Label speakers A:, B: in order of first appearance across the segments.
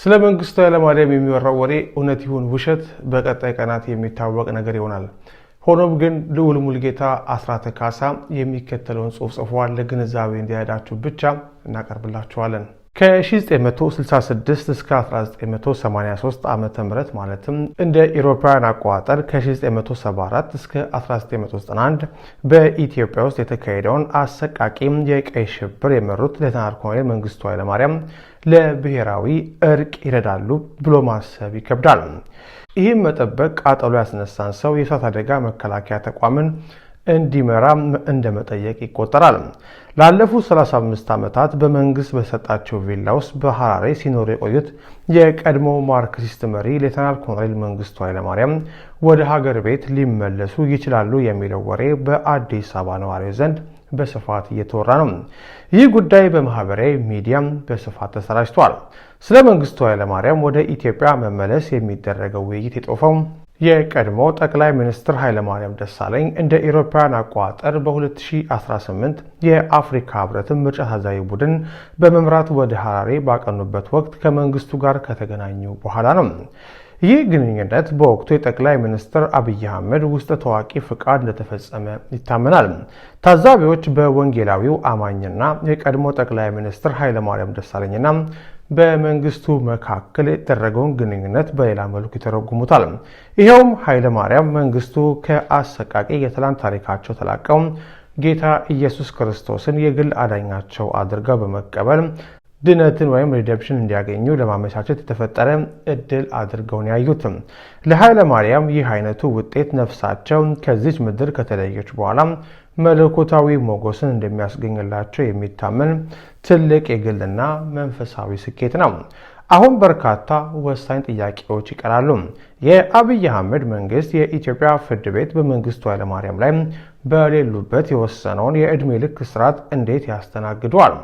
A: ስለ መንግስቱ ኃይለማርያም የሚወራው ወሬ እውነት ይሁን ውሸት በቀጣይ ቀናት የሚታወቅ ነገር ይሆናል። ሆኖም ግን ልዑል ሙልጌታ አስራተ ካሳ የሚከተለውን ጽሑፍ ጽፏል። ለግንዛቤ እንዲያዳችሁ ብቻ እናቀርብላችኋለን። ከ1966 እስከ 1983 ዓመተ ምህረት ማለትም እንደ አውሮፓውያን አቆጣጠር ከ1974 እስከ 1991 በኢትዮጵያ ውስጥ የተካሄደውን አሰቃቂ የቀይ ሽብር የመሩት ሌተናል ኮሎኔል መንግስቱ ኃይለማርያም ለብሔራዊ እርቅ ይረዳሉ ብሎ ማሰብ ይከብዳል። ይህም መጠበቅ ቃጠሎ ያስነሳን ሰው የእሳት አደጋ መከላከያ ተቋምን እንዲመራ እንደመጠየቅ ይቆጠራል። ላለፉት 35 ዓመታት በመንግስት በሰጣቸው ቪላ ውስጥ በሐራሬ ሲኖሩ የቆዩት የቀድሞ ማርክሲስት መሪ ሌተናል ኮሎኔል መንግስቱ ኃይለማርያም ወደ ሀገር ቤት ሊመለሱ ይችላሉ የሚለው ወሬ በአዲስ አበባ ነዋሪዎች ዘንድ በስፋት እየተወራ ነው። ይህ ጉዳይ በማህበራዊ ሚዲያም በስፋት ተሰራጭቷል። ስለ መንግስቱ ኃይለማርያም ወደ ኢትዮጵያ መመለስ የሚደረገው ውይይት የጦፈው የቀድሞ ጠቅላይ ሚኒስትር ኃይለማርያም ደሳለኝ እንደ አውሮፓውያን አቆጣጠር በ2018 የአፍሪካ ህብረትን ምርጫ ታዛቢ ቡድን በመምራት ወደ ሐራሬ ባቀኑበት ወቅት ከመንግስቱ ጋር ከተገናኙ በኋላ ነው። ይህ ግንኙነት በወቅቱ የጠቅላይ ሚኒስትር አብይ አህመድ ውስጥ ታዋቂ ፍቃድ እንደተፈጸመ ይታመናል። ታዛቢዎች በወንጌላዊው አማኝና የቀድሞ ጠቅላይ ሚኒስትር ኃይለማርያም ደሳለኝና በመንግስቱ መካከል የተደረገውን ግንኙነት በሌላ መልኩ ይተረጉሙታል። ይሄውም ኃይለማርያም መንግስቱ ከአሰቃቂ የትላንት ታሪካቸው ተላቀው ጌታ ኢየሱስ ክርስቶስን የግል አዳኛቸው አድርገው በመቀበል ድነትን ወይም ሪደምፕሽን እንዲያገኙ ለማመቻቸት የተፈጠረ እድል አድርገው ያዩት። ለኃይለማርያም ይህ አይነቱ ውጤት ነፍሳቸው ከዚች ምድር ከተለየች በኋላ መለኮታዊ ሞገስን እንደሚያስገኝላቸው የሚታመን ትልቅ የግልና መንፈሳዊ ስኬት ነው። አሁን በርካታ ወሳኝ ጥያቄዎች ይቀራሉ። የአብይ አህመድ መንግስት የኢትዮጵያ ፍርድ ቤት በመንግስቱ ኃይለማርያም ላይ በሌሉበት የወሰነውን የዕድሜ ልክ እስራት እንዴት ያስተናግዷል?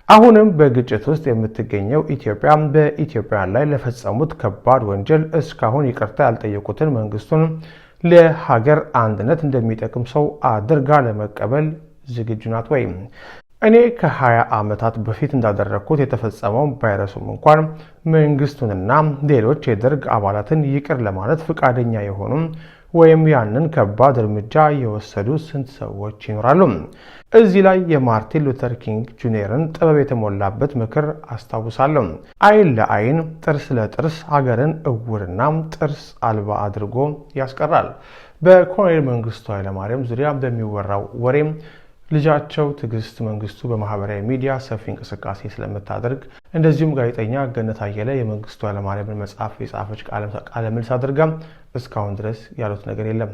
A: አሁንም በግጭት ውስጥ የምትገኘው ኢትዮጵያ በኢትዮጵያውያን ላይ ለፈጸሙት ከባድ ወንጀል እስካሁን ይቅርታ ያልጠየቁትን መንግስቱን ለሀገር አንድነት እንደሚጠቅም ሰው አድርጋ ለመቀበል ዝግጁ ናት ወይ? እኔ ከ20 ዓመታት በፊት እንዳደረግኩት የተፈጸመውን ቫይረሱም እንኳን መንግስቱንና ሌሎች የደርግ አባላትን ይቅር ለማለት ፈቃደኛ የሆኑ ወይም ያንን ከባድ እርምጃ የወሰዱ ስንት ሰዎች ይኖራሉ? እዚህ ላይ የማርቲን ሉተር ኪንግ ጁኒየርን ጥበብ የተሞላበት ምክር አስታውሳለሁ። አይን ለአይን ጥርስ ለጥርስ ሀገርን እውርና ጥርስ አልባ አድርጎ ያስቀራል። በኮሎኔል መንግስቱ ኃይለማርያም ዙሪያ በሚወራው ወሬም ልጃቸው ትዕግስት መንግስቱ በማህበራዊ ሚዲያ ሰፊ እንቅስቃሴ ስለምታደርግ እንደዚሁም ጋዜጠኛ ገነት አየለ የመንግስቱ ኃይለማርያምን መጽሐፍ የጻፈች ቃለ ምልልስ አድርጋ እስካሁን ድረስ ያሉት ነገር የለም።